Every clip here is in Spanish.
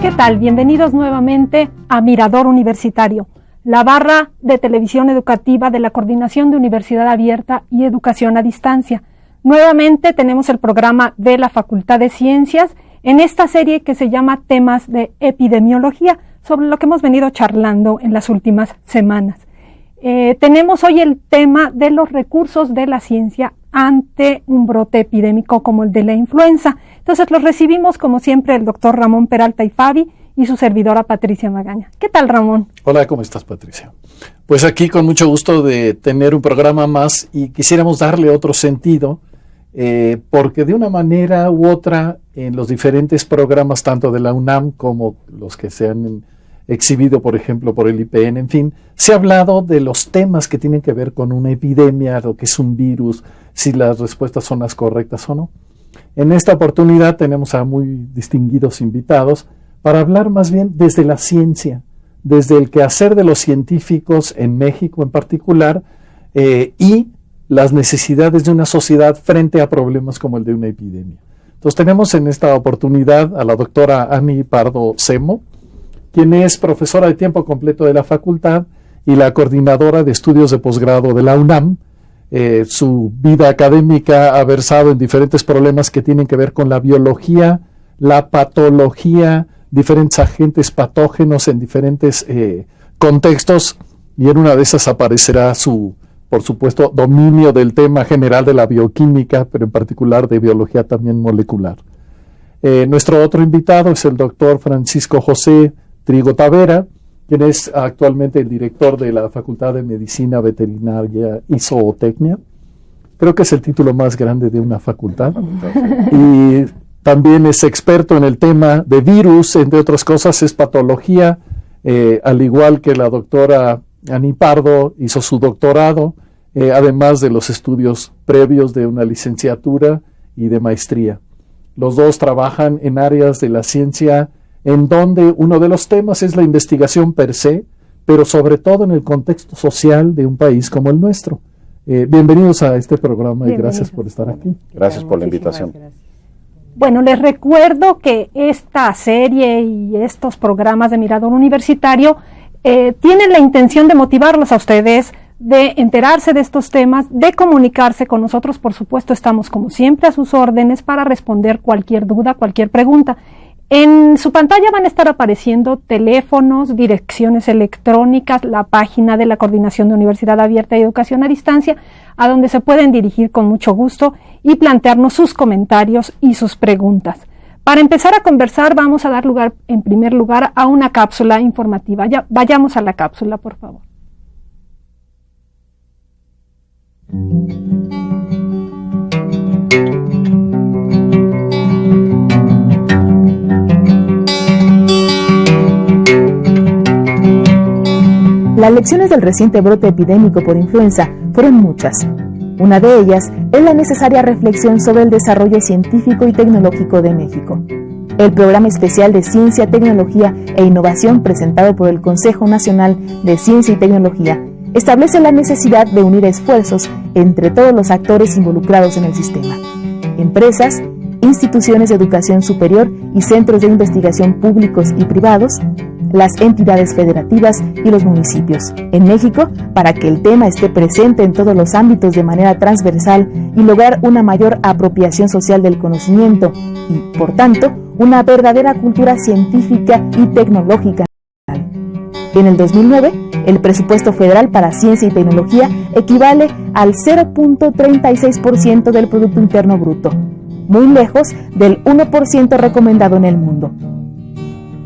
¿Qué tal? Bienvenidos nuevamente a Mirador Universitario, la barra de televisión educativa de la Coordinación de Universidad Abierta y Educación a Distancia. Nuevamente tenemos el programa de la Facultad de Ciencias en esta serie que se llama Temas de Epidemiología, sobre lo que hemos venido charlando en las últimas semanas. Tenemos hoy el tema de los recursos de la ciencia ante un brote epidémico como el de la influenza. Entonces los recibimos como siempre el doctor Ramón Peralta y Fabi y su servidora Patricia Magaña. ¿Qué tal, Ramón? Hola, ¿cómo estás, Patricia? Pues aquí con mucho gusto de tener un programa más y quisiéramos darle otro sentido porque de una manera u otra en los diferentes programas tanto de la UNAM como los que se han exhibido, por ejemplo, por el IPN, en fin, se ha hablado de los temas que tienen que ver con una epidemia, lo que es un virus, si las respuestas son las correctas o no. En esta oportunidad tenemos a muy distinguidos invitados para hablar más bien desde la ciencia, desde el quehacer de los científicos en México en particular y las necesidades de una sociedad frente a problemas como el de una epidemia. Entonces tenemos en esta oportunidad a la doctora Ani Pardo Semo, quien es profesora de tiempo completo de la facultad y la coordinadora de estudios de posgrado de la UNAM. Su vida académica ha versado en diferentes problemas que tienen que ver con la biología, la patología, diferentes agentes patógenos en diferentes contextos, y en una de esas aparecerá su, por supuesto, dominio del tema general de la bioquímica, pero en particular de biología también molecular. Nuestro otro invitado es el doctor Francisco José Trigo Tavera, quien es actualmente el director de la Facultad de Medicina Veterinaria y Zootecnia. Creo que es el título más grande de una facultad. Y también es experto en el tema de virus, entre otras cosas, es patología, al igual que la doctora Ani Pardo hizo su doctorado, además de los estudios previos de una licenciatura y de maestría. Los dos trabajan en áreas de la ciencia en donde uno de los temas es la investigación per se, pero sobre todo en el contexto social de un país como el nuestro. Bienvenidos a este programa y gracias por estar aquí. Gracias por la invitación. Gracias. Bueno, les recuerdo que esta serie y estos programas de Mirador Universitario tienen la intención de motivarlos a ustedes, de enterarse de estos temas, de comunicarse con nosotros. Por supuesto, estamos como siempre a sus órdenes para responder cualquier duda, cualquier pregunta. En su pantalla van a estar apareciendo teléfonos, direcciones electrónicas, la página de la Coordinación de Universidad Abierta y Educación a Distancia, a donde se pueden dirigir con mucho gusto y plantearnos sus comentarios y sus preguntas. Para empezar a conversar, vamos a dar lugar, en primer lugar, a una cápsula informativa. Ya, vayamos a la cápsula, por favor. Las lecciones del reciente brote epidémico por influenza fueron muchas. Una de ellas es la necesaria reflexión sobre el desarrollo científico y tecnológico de México. El Programa Especial de Ciencia, Tecnología e Innovación presentado por el Consejo Nacional de Ciencia y Tecnología establece la necesidad de unir esfuerzos entre todos los actores involucrados en el sistema: empresas, instituciones de educación superior y centros de investigación públicos y privados, las entidades federativas y los municipios en México, para que el tema esté presente en todos los ámbitos de manera transversal y lograr una mayor apropiación social del conocimiento y, por tanto, una verdadera cultura científica y tecnológica. En el 2009, el presupuesto federal para ciencia y tecnología equivale al 0.36% del Producto Interno Bruto, muy lejos del 1% recomendado en el mundo.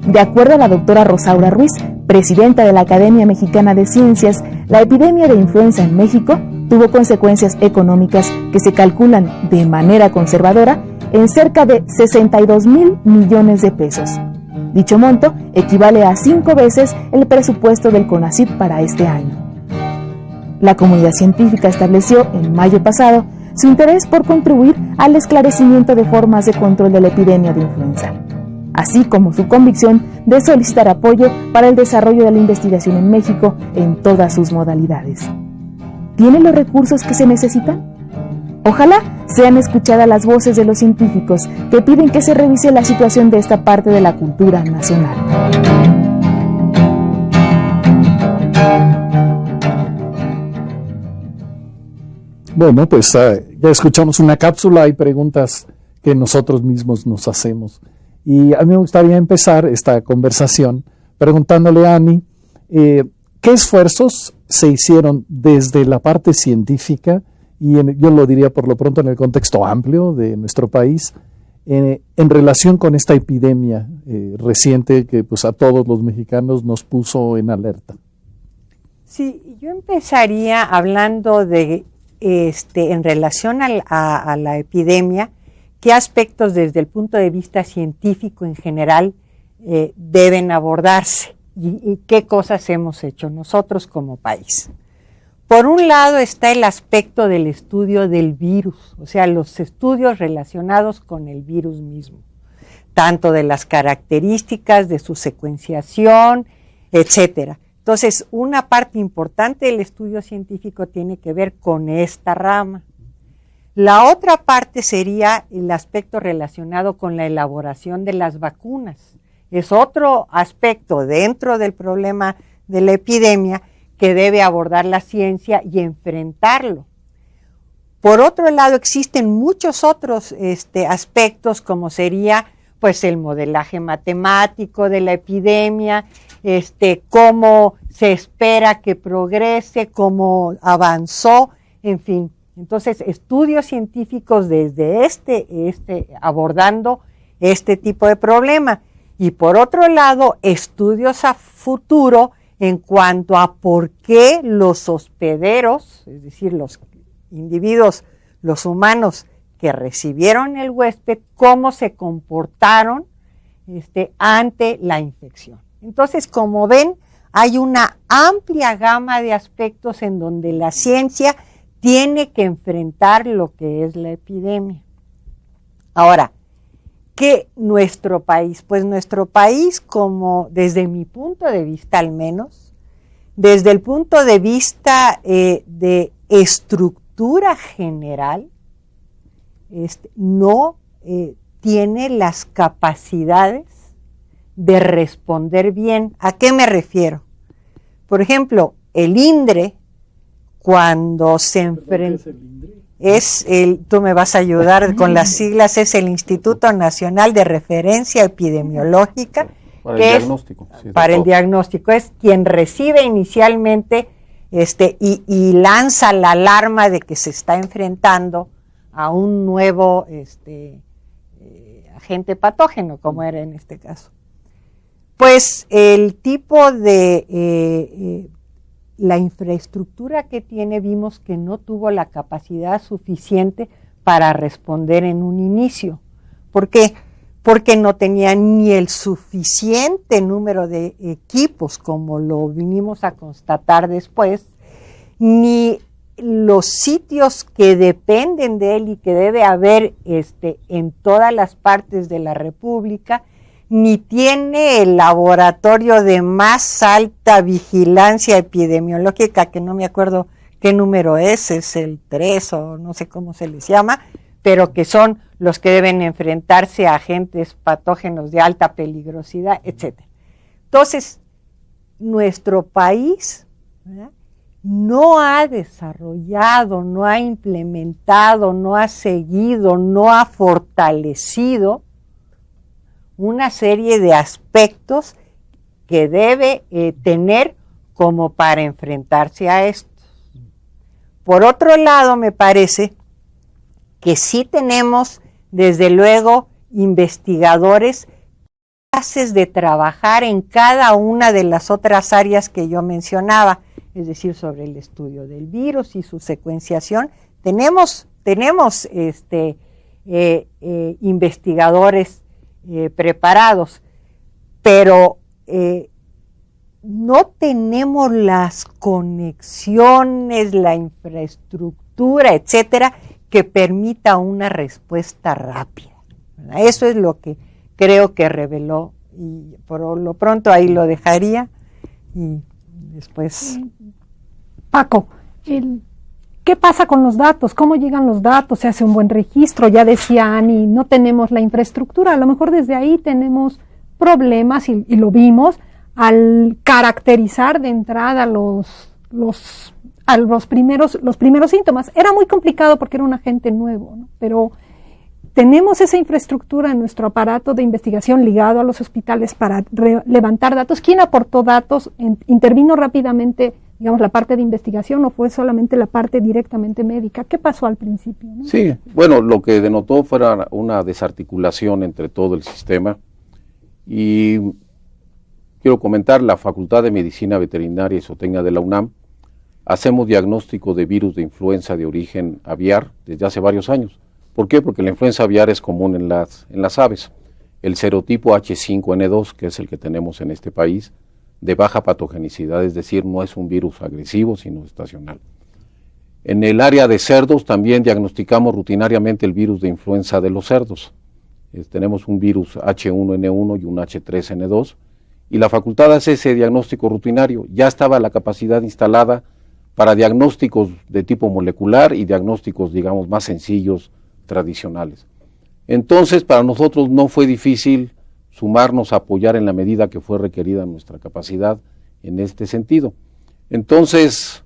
De acuerdo a la doctora Rosaura Ruiz, presidenta de la Academia Mexicana de Ciencias, la epidemia de influenza en México tuvo consecuencias económicas que se calculan de manera conservadora en cerca de 62,000 millones de pesos. Dicho monto equivale a 5 veces el presupuesto del CONACYT para este año. La comunidad científica estableció en mayo pasado su interés por contribuir al esclarecimiento de formas de control de la epidemia de influenza, así como su convicción de solicitar apoyo para el desarrollo de la investigación en México en todas sus modalidades. ¿Tiene los recursos que se necesitan? Ojalá sean escuchadas las voces de los científicos que piden que se revise la situación de esta parte de la cultura nacional. Bueno, pues ya escuchamos una cápsula y preguntas que nosotros mismos nos hacemos. Y a mí me gustaría empezar esta conversación preguntándole a Ani, ¿qué esfuerzos se hicieron desde la parte científica, y yo lo diría por lo pronto en el contexto amplio de nuestro país, en relación con esta epidemia reciente que pues a todos los mexicanos nos puso en alerta? Sí, yo empezaría hablando de, en relación a la epidemia, qué aspectos desde el punto de vista científico en general deben abordarse y qué cosas hemos hecho nosotros como país. Por un lado está el aspecto del estudio del virus, o sea, los estudios relacionados con el virus mismo, tanto de las características, de su secuenciación, etcétera. Entonces, una parte importante del estudio científico tiene que ver con esta rama. La otra parte sería el aspecto relacionado con la elaboración de las vacunas. Es otro aspecto dentro del problema de la epidemia que debe abordar la ciencia y enfrentarlo. Por otro lado, existen muchos otros aspectos, como sería pues el modelaje matemático de la epidemia, cómo se espera que progrese, cómo avanzó, en fin. Entonces, estudios científicos desde abordando este tipo de problema. Y por otro lado, estudios a futuro en cuanto a por qué los hospederos, es decir, los individuos, los humanos que recibieron el huésped, cómo se comportaron ante la infección. Entonces, como ven, hay una amplia gama de aspectos en donde la ciencia tiene que enfrentar lo que es la epidemia. Ahora, ¿qué nuestro país? Pues nuestro país, como desde mi punto de vista al menos, desde el punto de vista de estructura general, no tiene las capacidades de responder bien. ¿A qué me refiero? Por ejemplo, el INDRE, cuando se enfrenta, tú me vas a ayudar con las siglas, es el Instituto Nacional de Referencia Epidemiológica, para el diagnóstico. Sí, para el diagnóstico, es quien recibe inicialmente y lanza la alarma de que se está enfrentando a un nuevo agente patógeno, como era en este caso. Pues el tipo de la infraestructura que tiene, vimos que no tuvo la capacidad suficiente para responder en un inicio. ¿Por qué? Porque no tenía ni el suficiente número de equipos, como lo vinimos a constatar después, ni los sitios que dependen de él y que debe haber en todas las partes de la República, ni tiene el laboratorio de más alta vigilancia epidemiológica, que no me acuerdo qué número es el 3 o no sé cómo se les llama, pero que son los que deben enfrentarse a agentes patógenos de alta peligrosidad, etc. Entonces, nuestro país, ¿verdad?, no ha desarrollado, no ha implementado, no ha seguido, no ha fortalecido una serie de aspectos que debe tener como para enfrentarse a esto. Por otro lado, me parece que sí tenemos, desde luego, investigadores capaces de trabajar en cada una de las otras áreas que yo mencionaba, es decir, sobre el estudio del virus y su secuenciación. Tenemos investigadores preparados, pero no tenemos las conexiones, la infraestructura, etcétera, que permita una respuesta rápida, ¿verdad? Eso es lo que creo que reveló, y por lo pronto ahí lo dejaría y después. Paco, ¿qué pasa con los datos? ¿Cómo llegan los datos? ¿Se hace un buen registro? Ya decía Ani, no tenemos la infraestructura. A lo mejor desde ahí tenemos problemas y lo vimos al caracterizar de entrada los primeros síntomas. Era muy complicado porque era un agente nuevo, ¿no? Pero tenemos esa infraestructura en nuestro aparato de investigación ligado a los hospitales para levantar datos. ¿Quién aportó datos? ¿Intervino rápidamente, digamos, la parte de investigación o fue solamente la parte directamente médica? ¿Qué pasó al principio, ¿no? Sí, bueno, lo que denotó fue una desarticulación entre todo el sistema y quiero comentar, la Facultad de Medicina Veterinaria y Zootecnia de la UNAM hacemos diagnóstico de virus de influenza de origen aviar desde hace varios años. ¿Por qué? Porque la influenza aviar es común en las aves. El serotipo H5N2, que es el que tenemos en este país, de baja patogenicidad, es decir, no es un virus agresivo, sino estacional. En el área de cerdos también diagnosticamos rutinariamente el virus de influenza de los cerdos. Tenemos un virus H1N1 y un H3N2, y la facultad hace ese diagnóstico rutinario. Ya estaba la capacidad instalada para diagnósticos de tipo molecular y diagnósticos, digamos, más sencillos, tradicionales. Entonces, para nosotros no fue difícil sumarnos a apoyar en la medida que fue requerida nuestra capacidad en este sentido. Entonces,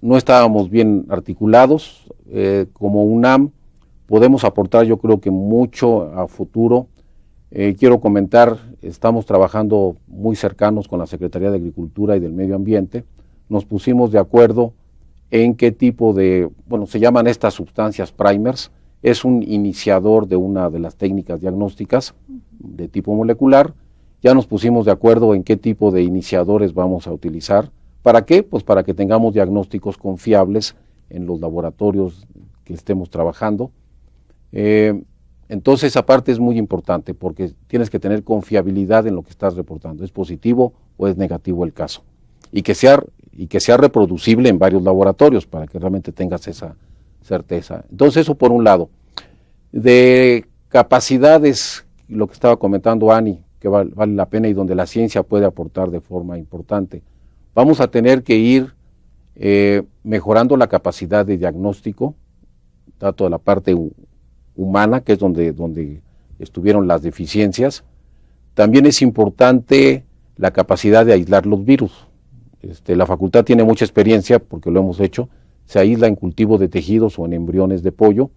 no estábamos bien articulados. Como UNAM podemos aportar, yo creo que mucho a futuro. Quiero comentar, estamos trabajando muy cercanos con la Secretaría de Agricultura y del Medio Ambiente. Nos pusimos de acuerdo en qué tipo de, bueno, se llaman estas sustancias primers, es un iniciador de una de las técnicas diagnósticas de tipo molecular. Ya nos pusimos de acuerdo en qué tipo de iniciadores vamos a utilizar. ¿Para qué? Pues para que tengamos diagnósticos confiables en los laboratorios que estemos trabajando. Entonces esa parte es muy importante porque tienes que tener confiabilidad en lo que estás reportando. ¿Es positivo o es negativo el caso? Y que sea reproducible en varios laboratorios para que realmente tengas esa certeza. Entonces eso por un lado. De capacidades, lo que estaba comentando Ani, que vale la pena y donde la ciencia puede aportar de forma importante, vamos a tener que ir mejorando la capacidad de diagnóstico, tanto de la parte humana, que es donde estuvieron las deficiencias. También es importante la capacidad de aislar los virus. La facultad tiene mucha experiencia, porque lo hemos hecho, se aísla en cultivo de tejidos o en embriones de pollo.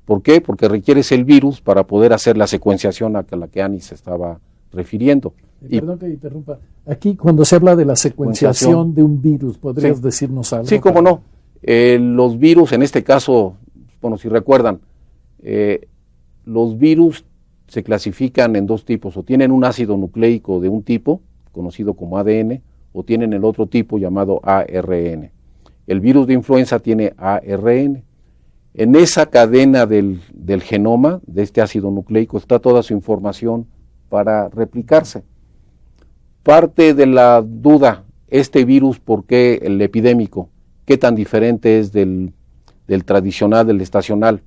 ¿Por qué? Porque requieres el virus para poder hacer la secuenciación a la que Ani se estaba refiriendo. Perdón que interrumpa. Aquí cuando se habla de la secuenciación de un virus, ¿podrías decirnos algo? Sí, cómo no. Los virus, en este caso, bueno, si recuerdan, los virus se clasifican en dos tipos, o tienen un ácido nucleico de un tipo, conocido como ADN, o tienen el otro tipo llamado ARN. El virus de influenza tiene ARN. En esa cadena del genoma, de este ácido nucleico, está toda su información para replicarse. Parte de la duda, este virus, ¿por qué el epidémico? ¿Qué tan diferente es del tradicional, del estacional?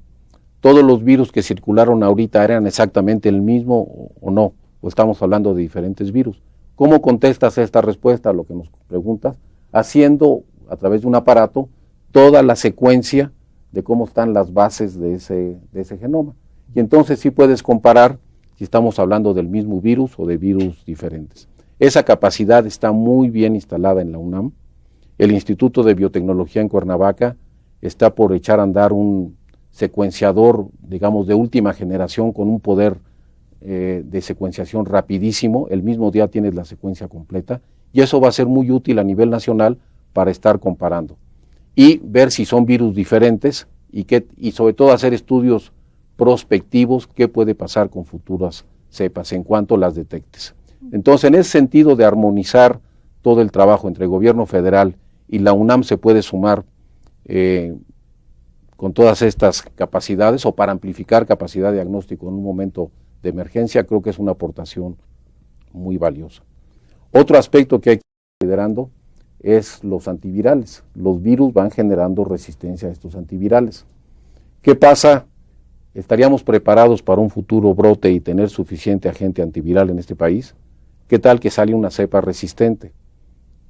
¿Todos los virus que circularon ahorita eran exactamente el mismo o no? ¿O estamos hablando de diferentes virus? ¿Cómo contestas esta respuesta a lo que nos preguntas? Haciendo, a través de un aparato, toda la secuencia de cómo están las bases de ese genoma. Y entonces sí puedes comparar si estamos hablando del mismo virus o de virus diferentes. Esa capacidad está muy bien instalada en la UNAM. El Instituto de Biotecnología en Cuernavaca está por echar a andar un secuenciador, digamos, de última generación con un poder de secuenciación rapidísimo. El mismo día tienes la secuencia completa y eso va a ser muy útil a nivel nacional para estar comparando y ver si son virus diferentes y sobre todo hacer estudios prospectivos, qué puede pasar con futuras cepas en cuanto las detectes. Entonces, en ese sentido de armonizar todo el trabajo entre el gobierno federal y la UNAM se puede sumar con todas estas capacidades o para amplificar capacidad de diagnóstico en un momento de emergencia, creo que es una aportación muy valiosa. Otro aspecto que hay que ir considerando es los antivirales. Los virus van generando resistencia a estos antivirales. ¿Qué pasa? ¿Estaríamos preparados para un futuro brote y tener suficiente agente antiviral en este país? ¿Qué tal que sale una cepa resistente?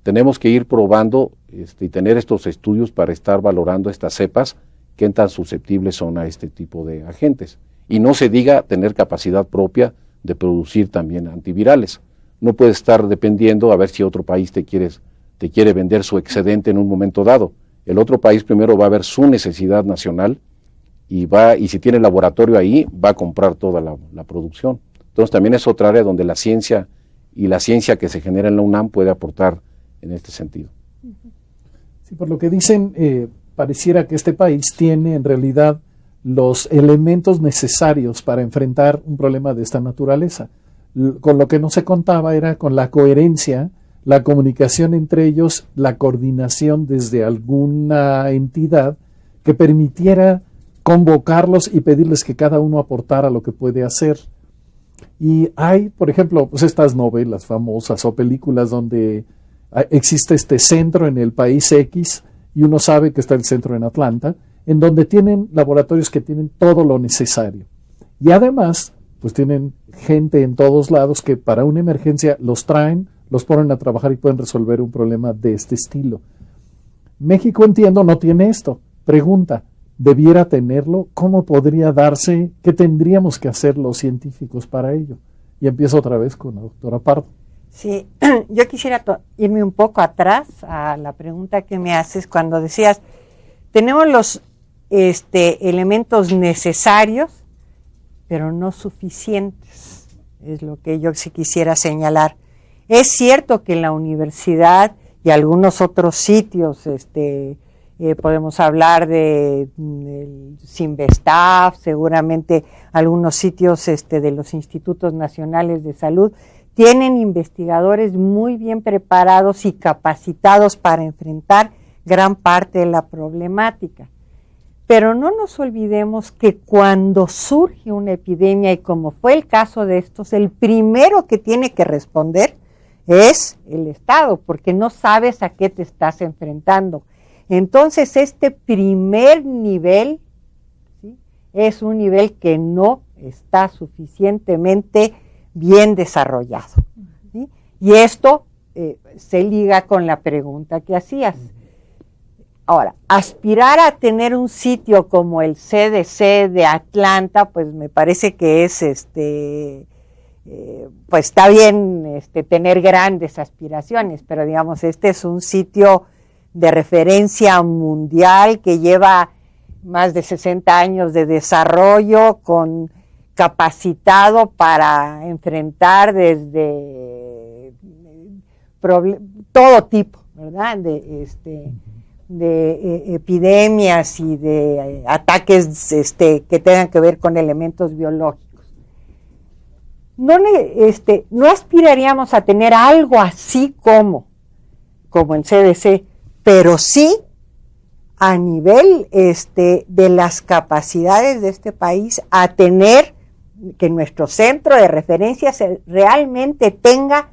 tenemos que ir probando y tener estos estudios para estar valorando estas cepas, qué tan susceptibles son a este tipo de agentes. Y no se diga tener capacidad propia de producir también antivirales. No puedes estar dependiendo a ver si otro país te quiere vender su excedente en un momento dado. El otro país primero va a ver su necesidad nacional y si tiene laboratorio ahí, va a comprar toda la producción. Entonces también es otra área donde la ciencia que se genera en la UNAM puede aportar en este sentido. Sí, por lo que dicen, pareciera que este país tiene en realidad los elementos necesarios para enfrentar un problema de esta naturaleza. Con lo que no se contaba era con la coherencia, la comunicación entre ellos, la coordinación desde alguna entidad que permitiera convocarlos y pedirles que cada uno aportara lo que puede hacer. Y hay, por ejemplo, pues estas novelas famosas o películas donde existe este centro en el país X y uno sabe que está el centro en Atlanta, en donde tienen laboratorios que tienen todo lo necesario. Y además, pues tienen gente en todos lados que para una emergencia los traen, los ponen a trabajar y pueden resolver un problema de este estilo. México, entiendo, no tiene esto. Pregunta, ¿debiera tenerlo? ¿Cómo podría darse? ¿Qué tendríamos que hacer los científicos para ello? Y empiezo otra vez con la doctora Pardo. Sí, yo quisiera irme un poco atrás a la pregunta que me haces cuando decías, tenemos los elementos necesarios, pero no suficientes, es lo que yo sí quisiera señalar. Es cierto que en la universidad y algunos otros sitios, podemos hablar de Sinvestav, seguramente algunos sitios de los institutos nacionales de salud, tienen investigadores muy bien preparados y capacitados para enfrentar gran parte de la problemática. Pero no nos olvidemos que cuando surge una epidemia, y como fue el caso de estos, el primero que tiene que responder es el Estado, porque no sabes a qué te estás enfrentando. Entonces, este primer nivel, ¿sí?, es un nivel que no está suficientemente bien desarrollado, ¿sí? Y esto se liga con la pregunta que hacías. Ahora, aspirar a tener un sitio como el CDC de Atlanta, pues me parece que es, pues está bien tener grandes aspiraciones, pero digamos, este es un sitio de referencia mundial que lleva más de 60 años de desarrollo, capacitado para enfrentar desde todo tipo, ¿verdad?, de epidemias y de ataques que tengan que ver con elementos biológicos. No aspiraríamos a tener algo así como el CDC, pero sí a nivel de las capacidades de este país a tener que nuestro centro de referencia realmente tenga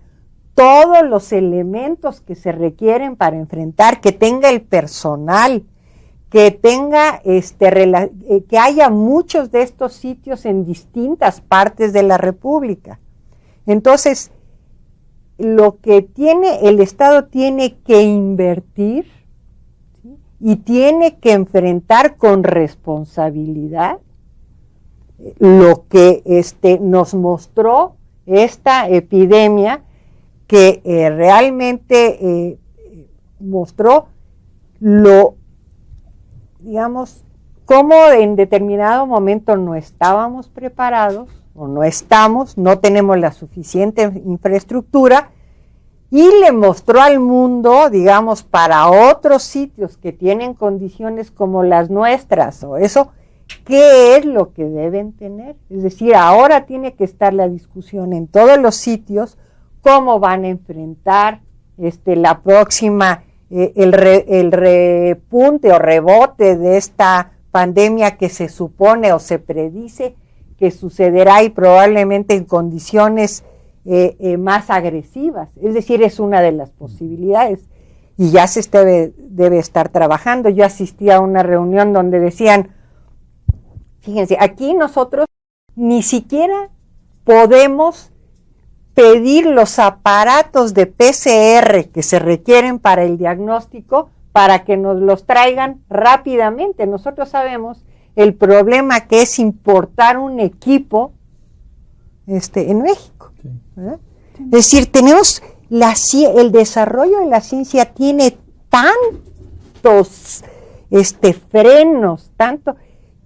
todos los elementos que se requieren para enfrentar, que tenga el personal, que tenga que haya muchos de estos sitios en distintas partes de la República. Entonces, lo que el Estado tiene que invertir, ¿sí?, y tiene que enfrentar con responsabilidad lo que nos mostró esta epidemia, que realmente mostró cómo en determinado momento no estábamos preparados, o no tenemos la suficiente infraestructura, y le mostró al mundo, digamos, para otros sitios que tienen condiciones como las nuestras, o eso, ¿qué es lo que deben tener? Es decir, ahora tiene que estar la discusión en todos los sitios, cómo van a enfrentar la próxima, el repunte o rebote de esta pandemia que se supone o se predice que sucederá, y probablemente en condiciones más agresivas. Es decir, es una de las posibilidades y ya se debe estar trabajando. Yo asistí a una reunión donde decían, fíjense, aquí nosotros ni siquiera podemos pedir los aparatos de PCR que se requieren para el diagnóstico para que nos los traigan rápidamente. Nosotros sabemos el problema que es importar un equipo en México. ¿Verdad? Es decir, tenemos el desarrollo de la ciencia tiene tantos frenos, tanto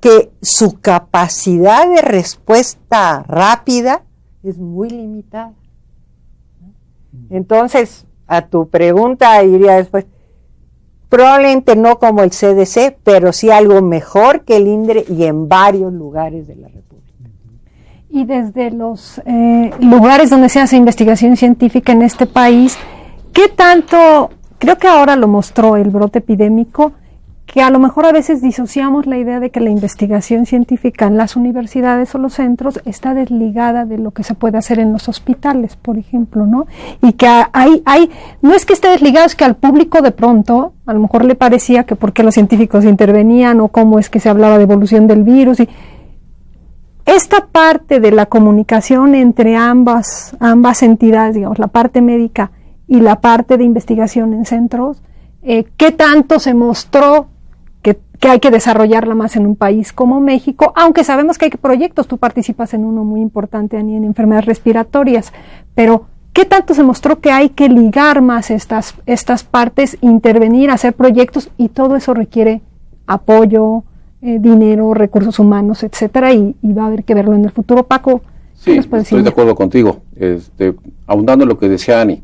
que su capacidad de respuesta rápida es muy limitada. Entonces, a tu pregunta iría después, probablemente no como el CDC, pero sí algo mejor que el INDRE y en varios lugares de la República. Y desde los lugares donde se hace investigación científica en este país, ¿qué tanto, creo que ahora lo mostró el brote epidémico, que a lo mejor a veces disociamos la idea de que la investigación científica en las universidades o los centros está desligada de lo que se puede hacer en los hospitales, por ejemplo, ¿no? Y que no es que esté desligado, es que al público de pronto a lo mejor le parecía que por qué los científicos intervenían o cómo es que se hablaba de evolución del virus. Y esta parte de la comunicación entre ambas entidades, digamos, la parte médica y la parte de investigación en centros, ¿qué tanto se mostró que hay que desarrollarla más en un país como México? Aunque sabemos que hay proyectos, tú participas en uno muy importante, Ani, en enfermedades respiratorias, pero ¿qué tanto se mostró que hay que ligar más estas partes, intervenir, hacer proyectos, y todo eso requiere apoyo, dinero, recursos humanos, etcétera, y va a haber que verlo en el futuro? Paco, sí, estoy de acuerdo contigo. Ahondando en lo que decía Ani,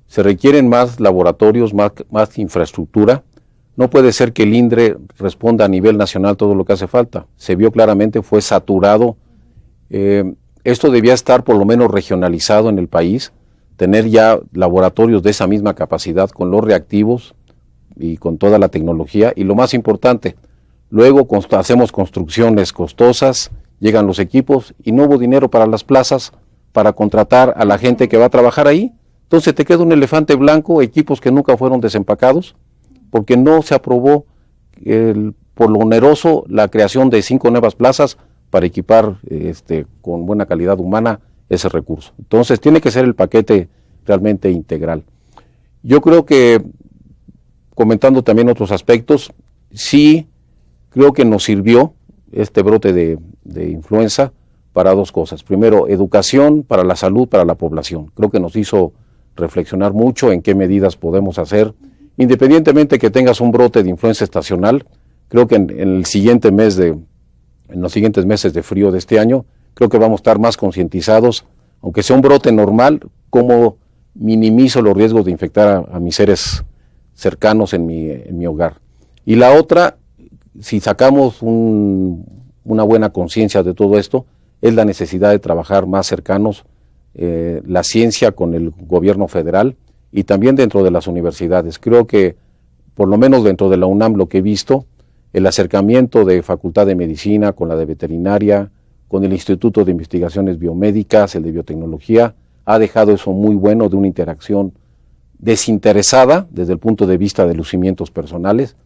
se requieren más laboratorios, más infraestructura. No puede ser que el INDRE responda a nivel nacional todo lo que hace falta. Se vio claramente, fue saturado. Esto debía estar por lo menos regionalizado en el país, tener ya laboratorios de esa misma capacidad con los reactivos y con toda la tecnología. Y lo más importante, luego hacemos construcciones costosas, llegan los equipos y no hubo dinero para las plazas para contratar a la gente que va a trabajar ahí. Entonces te queda un elefante blanco, equipos que nunca fueron desempacados, porque no se aprobó por lo oneroso la creación de 5 nuevas plazas para equipar con buena calidad humana ese recurso. Entonces tiene que ser el paquete realmente integral. Yo creo que, comentando también otros aspectos, sí creo que nos sirvió este brote de influenza para dos cosas. Primero, educación para la salud, para la población. Creo que nos hizo reflexionar mucho en qué medidas podemos hacer. Independientemente que tengas un brote de influenza estacional, creo que en los siguientes meses de frío de este año, creo que vamos a estar más concientizados, aunque sea un brote normal, cómo minimizo los riesgos de infectar a mis seres cercanos en mi hogar. Y la otra, si sacamos una buena conciencia de todo esto, es la necesidad de trabajar más cercanos la ciencia con el gobierno federal y también dentro de las universidades. Creo que, por lo menos dentro de la UNAM, lo que he visto, el acercamiento de Facultad de Medicina con la de Veterinaria, con el Instituto de Investigaciones Biomédicas, el de Biotecnología, ha dejado eso muy bueno, de una interacción desinteresada desde el punto de vista de lucimientos personales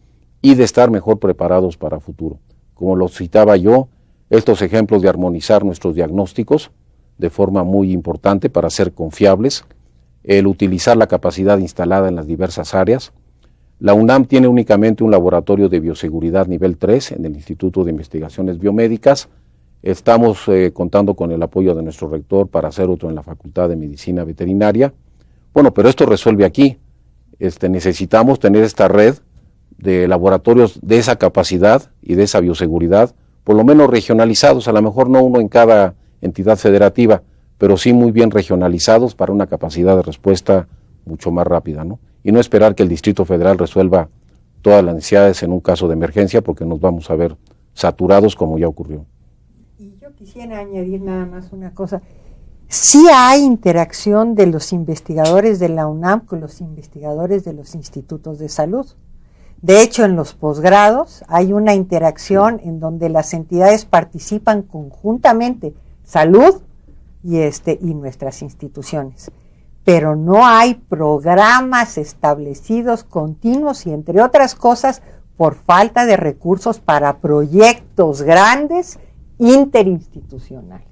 y de estar mejor preparados para futuro. Como lo citaba yo, estos ejemplos de armonizar nuestros diagnósticos de forma muy importante para ser confiables, el utilizar la capacidad instalada en las diversas áreas. La UNAM tiene únicamente un laboratorio de bioseguridad nivel 3 en el Instituto de Investigaciones Biomédicas. Estamos contando con el apoyo de nuestro rector para hacer otro en la Facultad de Medicina Veterinaria. Bueno, pero esto resuelve aquí. Necesitamos tener esta red de laboratorios de esa capacidad y de esa bioseguridad, por lo menos regionalizados, a lo mejor no uno en cada entidad federativa, pero sí muy bien regionalizados para una capacidad de respuesta mucho más rápida, ¿no? Y no esperar que el Distrito Federal resuelva todas las necesidades en un caso de emergencia, porque nos vamos a ver saturados como ya ocurrió. Y yo quisiera añadir nada más una cosa. Sí hay interacción de los investigadores de la UNAM con los investigadores de los institutos de salud. De hecho, en los posgrados hay una interacción en donde las entidades participan conjuntamente, salud y nuestras instituciones. Pero no hay programas establecidos continuos y, entre otras cosas, por falta de recursos para proyectos grandes interinstitucionales.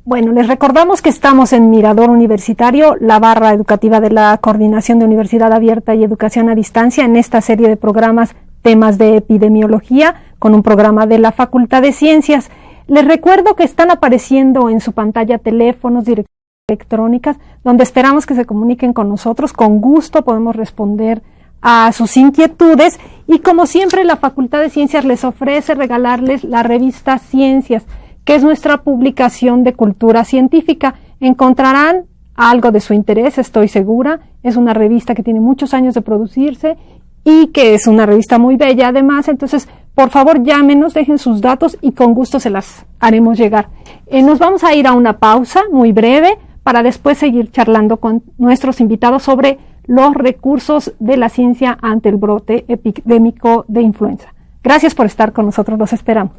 Bueno, les recordamos que estamos en Mirador Universitario, la barra educativa de la Coordinación de Universidad Abierta y Educación a Distancia, en esta serie de programas temas de epidemiología, con un programa de la Facultad de Ciencias. Les recuerdo que están apareciendo en su pantalla teléfonos, direcciones electrónicas, donde esperamos que se comuniquen con nosotros. Con gusto podemos responder a sus inquietudes, y como siempre la Facultad de Ciencias les ofrece regalarles la revista Ciencias, que es nuestra publicación de cultura científica. Encontrarán algo de su interés, estoy segura. Es una revista que tiene muchos años de producirse y que es una revista muy bella además. Entonces, por favor, llámenos, dejen sus datos y con gusto se las haremos llegar. Nos vamos a ir a una pausa muy breve para después seguir charlando con nuestros invitados sobre los recursos de la ciencia ante el brote epidémico de influenza. Gracias por estar con nosotros, los esperamos.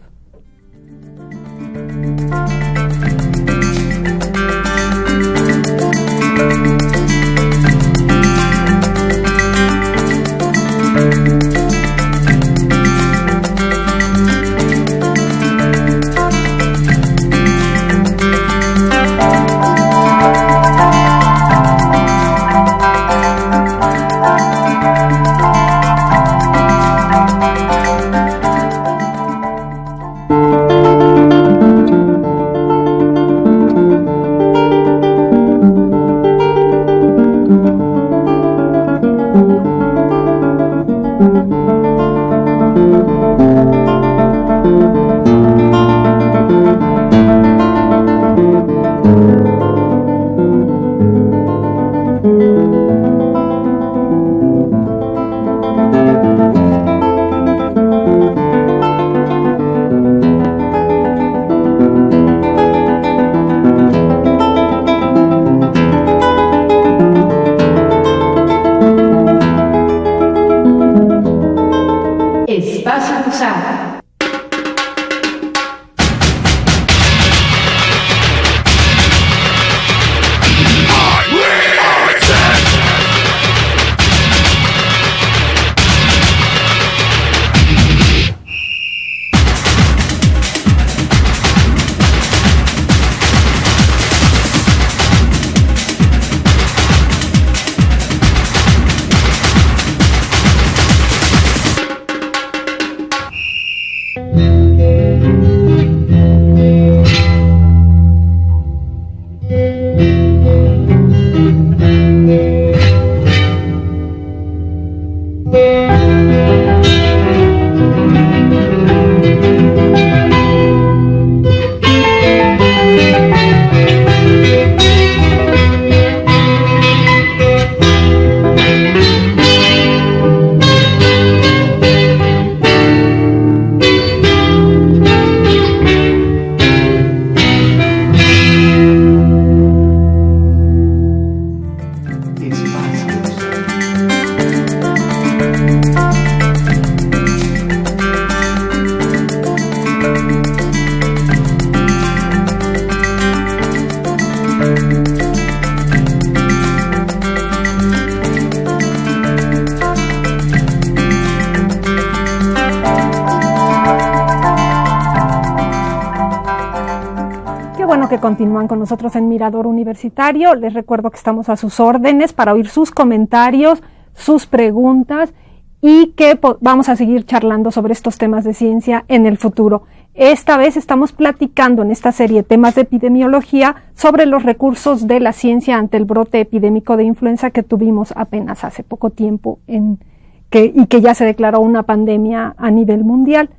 Que continúan con nosotros en Mirador Universitario. Les recuerdo que estamos a sus órdenes para oír sus comentarios, sus preguntas, y que vamos a seguir charlando sobre estos temas de ciencia en el futuro. Esta vez estamos platicando en esta serie temas de epidemiología sobre los recursos de la ciencia ante el brote epidémico de influenza que tuvimos apenas hace poco tiempo y que ya se declaró una pandemia a nivel mundial.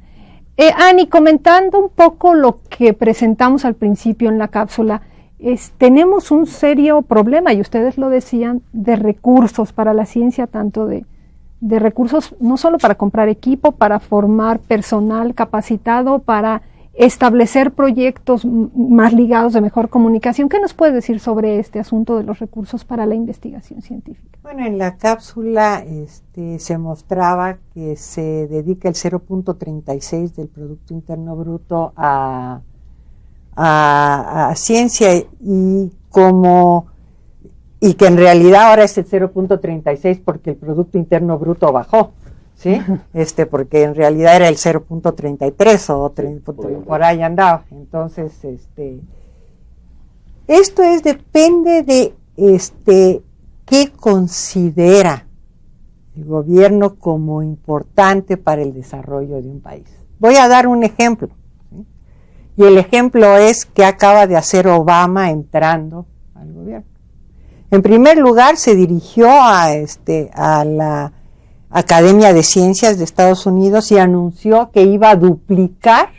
Ani, comentando un poco lo que presentamos al principio en la cápsula, tenemos un serio problema, y ustedes lo decían, de recursos para la ciencia, tanto de recursos no solo para comprar equipo, para formar personal capacitado, para establecer proyectos más ligados de mejor comunicación. ¿Qué nos puedes decir sobre este asunto de los recursos para la investigación científica? Bueno, en la cápsula se mostraba que se dedica el 0.36 del Producto Interno Bruto a ciencia, y que en realidad ahora es el 0.36 porque el Producto Interno Bruto bajó, ¿sí? Porque en realidad era el 0.33 o por ahí andaba. Entonces, Esto depende de qué considera el gobierno como importante para el desarrollo de un país. Voy a dar un ejemplo, ¿sí? Y el ejemplo es que acaba de hacer Obama entrando al gobierno. En primer lugar, se dirigió a la Academia de Ciencias de Estados Unidos y anunció que iba a duplicar,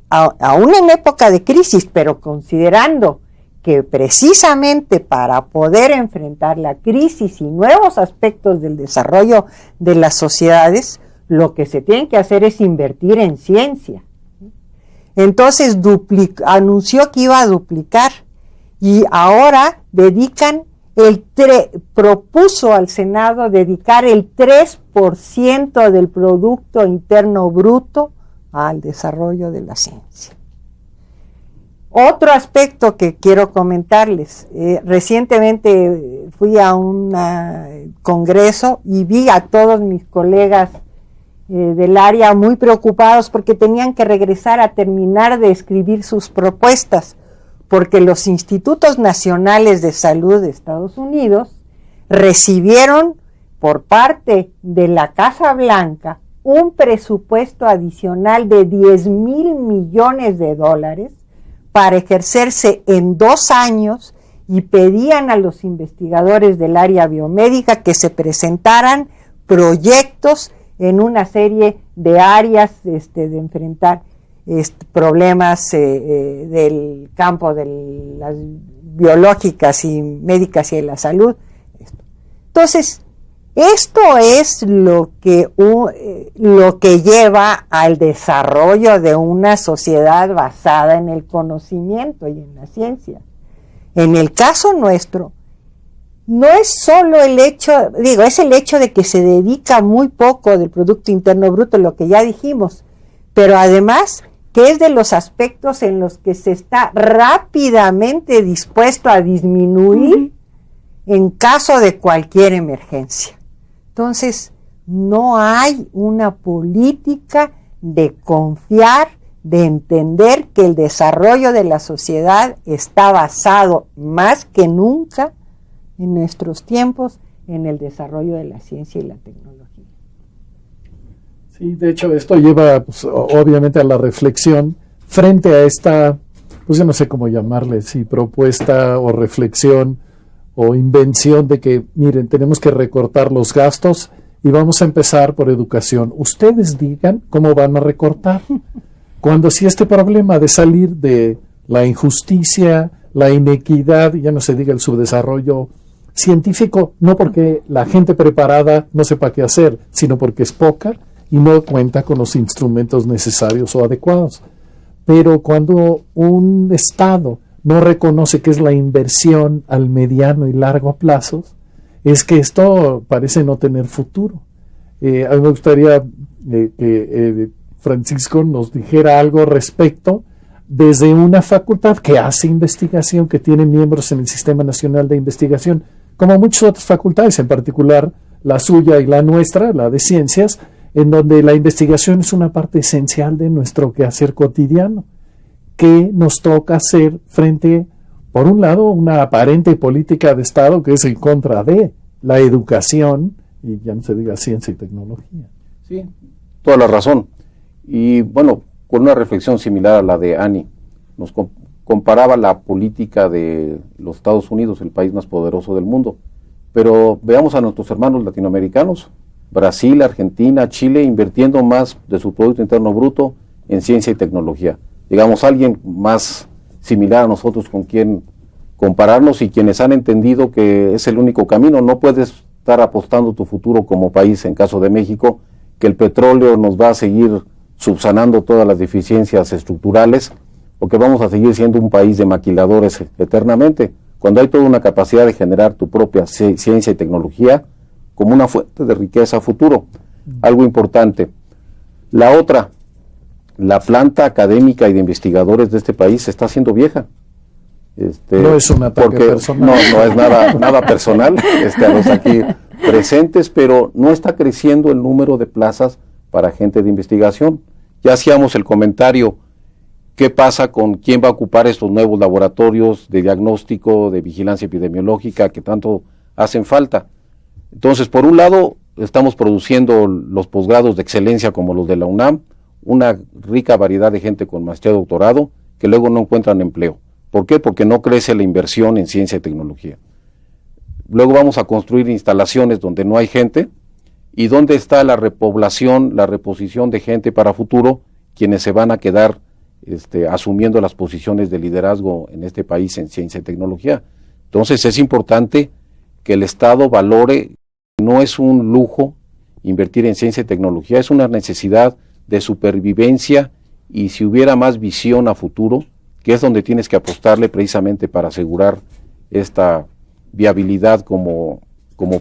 aún en época de crisis, pero considerando que precisamente para poder enfrentar la crisis y nuevos aspectos del desarrollo de las sociedades, lo que se tiene que hacer es invertir en ciencia. Entonces anunció que iba a duplicar y ahora propuso al Senado dedicar el 3% del Producto Interno Bruto al desarrollo de la ciencia. Otro aspecto que quiero comentarles, recientemente fui a un congreso y vi a todos mis colegas del área muy preocupados porque tenían que regresar a terminar de escribir sus propuestas, porque los institutos nacionales de salud de Estados Unidos recibieron por parte de la Casa Blanca un presupuesto adicional de $10,000 millones para ejercerse en 2 años y pedían a los investigadores del área biomédica que se presentaran proyectos en una serie de áreas de enfrentar problemas del campo de las biológicas y médicas y de la salud. Entonces, esto es lo que lleva al desarrollo de una sociedad basada en el conocimiento y en la ciencia. En el caso nuestro, no es solo es el hecho de que se dedica muy poco del Producto Interno Bruto, lo que ya dijimos, pero además que es de los aspectos en los que se está rápidamente dispuesto a disminuir en caso de cualquier emergencia. Entonces, no hay una política de confiar, de entender que el desarrollo de la sociedad está basado más que nunca en nuestros tiempos en el desarrollo de la ciencia y la tecnología. Sí, de hecho esto lleva pues, obviamente a la reflexión frente a esta, pues yo no sé cómo llamarle, si propuesta o reflexión o invención de que, miren, tenemos que recortar los gastos y vamos a empezar por educación. Ustedes digan cómo van a recortar. Cuando si este problema de salir de la injusticia, la inequidad, ya no se diga el subdesarrollo científico, no porque la gente preparada no sepa qué hacer, sino porque es poca y no cuenta con los instrumentos necesarios o adecuados. Pero cuando un Estado no reconoce que es la inversión al mediano y largo plazo, es que esto parece no tener futuro. A mí me gustaría que Francisco nos dijera algo respecto desde una facultad que hace investigación, que tiene miembros en el Sistema Nacional de Investigación, como muchas otras facultades, en particular la suya y la nuestra, la de Ciencias, en donde la investigación es una parte esencial de nuestro quehacer cotidiano. ¿Qué nos toca hacer frente, por un lado, una aparente política de Estado que es en contra de la educación, y ya no se diga ciencia y tecnología? Sí, toda la razón. Y bueno, con una reflexión similar a la de Ani, nos comparaba la política de los Estados Unidos, el país más poderoso del mundo. Pero veamos a nuestros hermanos latinoamericanos, Brasil, Argentina, Chile, invirtiendo más de su Producto Interno Bruto en ciencia y tecnología. Digamos, alguien más similar a nosotros con quien compararnos y quienes han entendido que es el único camino. No puedes estar apostando tu futuro como país, en caso de México, que el petróleo nos va a seguir subsanando todas las deficiencias estructurales, o que vamos a seguir siendo un país de maquiladores eternamente, cuando hay toda una capacidad de generar tu propia ciencia y tecnología como una fuente de riqueza a futuro. Algo importante. La otra, la planta académica y de investigadores de este país se está haciendo vieja. No es un ataque personal. No es nada personal a los aquí presentes, pero no está creciendo el número de plazas para gente de investigación. Ya hacíamos el comentario ¿Qué pasa con quién va a ocupar estos nuevos laboratorios de diagnóstico, de vigilancia epidemiológica que tanto hacen falta? Entonces, por un lado, estamos produciendo los posgrados de excelencia como los de la UNAM, una rica variedad de gente con maestría y doctorado que luego no encuentran empleo. ¿Por qué? Porque no crece la inversión en ciencia y tecnología. Luego vamos a construir instalaciones donde no hay gente. ¿Y dónde está la repoblación, la reposición de gente para futuro, quienes se van a quedar asumiendo las posiciones de liderazgo en este país en ciencia y tecnología? Entonces es importante que el Estado valore, no es un lujo invertir en ciencia y tecnología, es una necesidad de supervivencia, y si hubiera más visión a futuro, que es donde tienes que apostarle precisamente para asegurar esta viabilidad como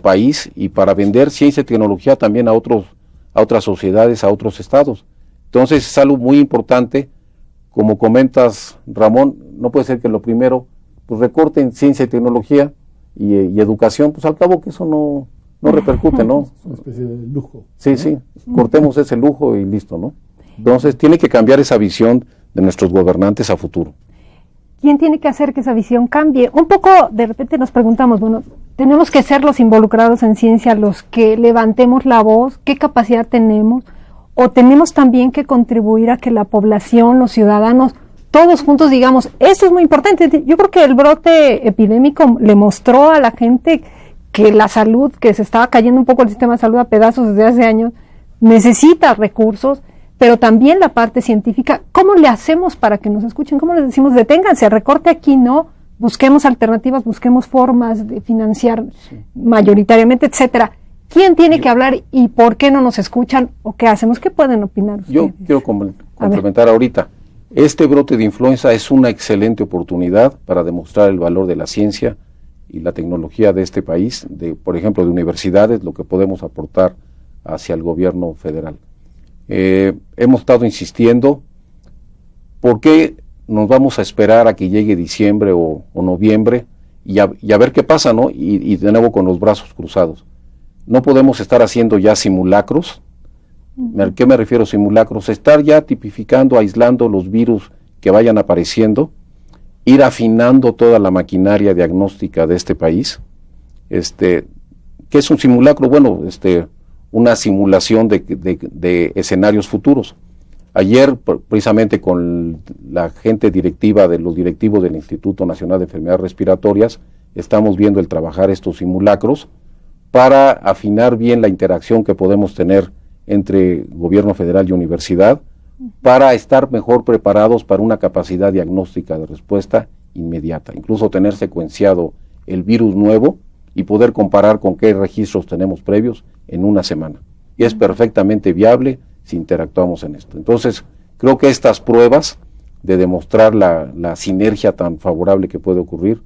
país y para vender ciencia y tecnología también a otras sociedades, a otros estados. Entonces es algo muy importante. Como comentas, Ramón, no puede ser que lo primero pues recorten ciencia y tecnología y educación, pues al cabo que eso no repercute, ¿no? Es una especie de lujo. Sí, sí, cortemos ese lujo y listo, ¿no? Entonces tiene que cambiar esa visión de nuestros gobernantes a futuro. ¿Quién tiene que hacer que esa visión cambie? Un poco, de repente nos preguntamos, bueno, tenemos que ser los involucrados en ciencia los que levantemos la voz, ¿qué capacidad tenemos? O tenemos también que contribuir a que la población, los ciudadanos, todos juntos digamos, esto es muy importante. Yo creo que el brote epidémico le mostró a la gente que la salud, que se estaba cayendo un poco el sistema de salud a pedazos desde hace años, necesita recursos, pero también la parte científica. ¿Cómo le hacemos para que nos escuchen? ¿Cómo les decimos, deténganse, recorte aquí, no? Busquemos alternativas, busquemos formas de financiar mayoritariamente, etcétera. ¿Quién tiene que hablar y por qué no nos escuchan o qué hacemos? ¿Qué pueden opinar ustedes? Yo quiero complementar ahorita. Este brote de influenza es una excelente oportunidad para demostrar el valor de la ciencia y la tecnología de este país, por ejemplo, de universidades, lo que podemos aportar hacia el gobierno federal. Hemos estado insistiendo, ¿por qué nos vamos a esperar a que llegue diciembre o noviembre y a ver qué pasa, ¿no? Y de nuevo con los brazos cruzados. No podemos estar haciendo ya simulacros. ¿Qué me refiero a simulacros? Estar ya tipificando, aislando los virus que vayan apareciendo, ir afinando toda la maquinaria diagnóstica de este país. ¿Qué es un simulacro? Bueno, una simulación de escenarios futuros. Ayer, precisamente con la gente directiva de los directivos del Instituto Nacional de Enfermedades Respiratorias, estamos viendo el trabajar estos simulacros para afinar bien la interacción que podemos tener entre gobierno federal y universidad, para estar mejor preparados para una capacidad diagnóstica de respuesta inmediata, incluso tener secuenciado el virus nuevo y poder comparar con qué registros tenemos previos en una semana. Y es perfectamente viable si interactuamos en esto. Entonces, creo que estas pruebas de demostrar la sinergia tan favorable que puede ocurrir,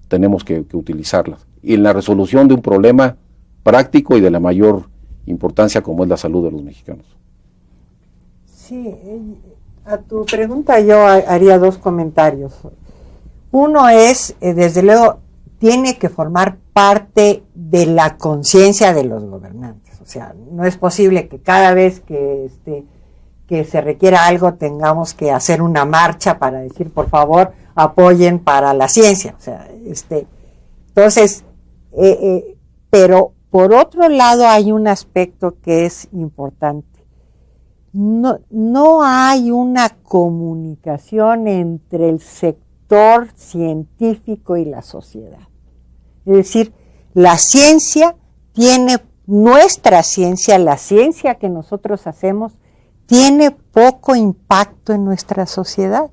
tenemos que utilizarlas. Y en la resolución de un problema práctico y de la mayor importancia como es la salud de los mexicanos. Sí, a tu pregunta yo haría dos comentarios. Uno es, desde luego, tiene que formar parte de la conciencia de los gobernantes. O sea, no es posible que cada vez que se requiera algo tengamos que hacer una marcha para decir, por favor, apoyen para la ciencia. O sea, entonces, pero por otro lado hay un aspecto que es importante. No hay una comunicación entre el sector científico y la sociedad. Es decir, la ciencia nuestra ciencia, la ciencia que nosotros hacemos, tiene poco impacto en nuestra sociedad.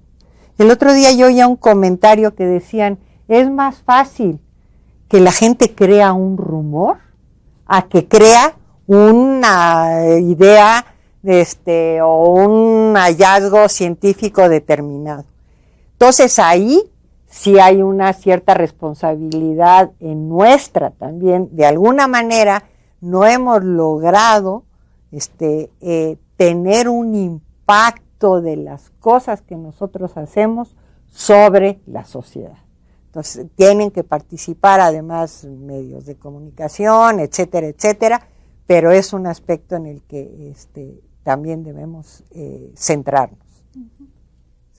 El otro día yo oía un comentario que decían, es más fácil que la gente crea un rumor a que crea una idea o un hallazgo científico determinado. Entonces ahí sí hay una cierta responsabilidad en nuestra también. De alguna manera no hemos logrado tener un impacto de las cosas que nosotros hacemos sobre la sociedad. Entonces tienen que participar además medios de comunicación, etcétera, etcétera, pero es un aspecto en el que también debemos centrarnos.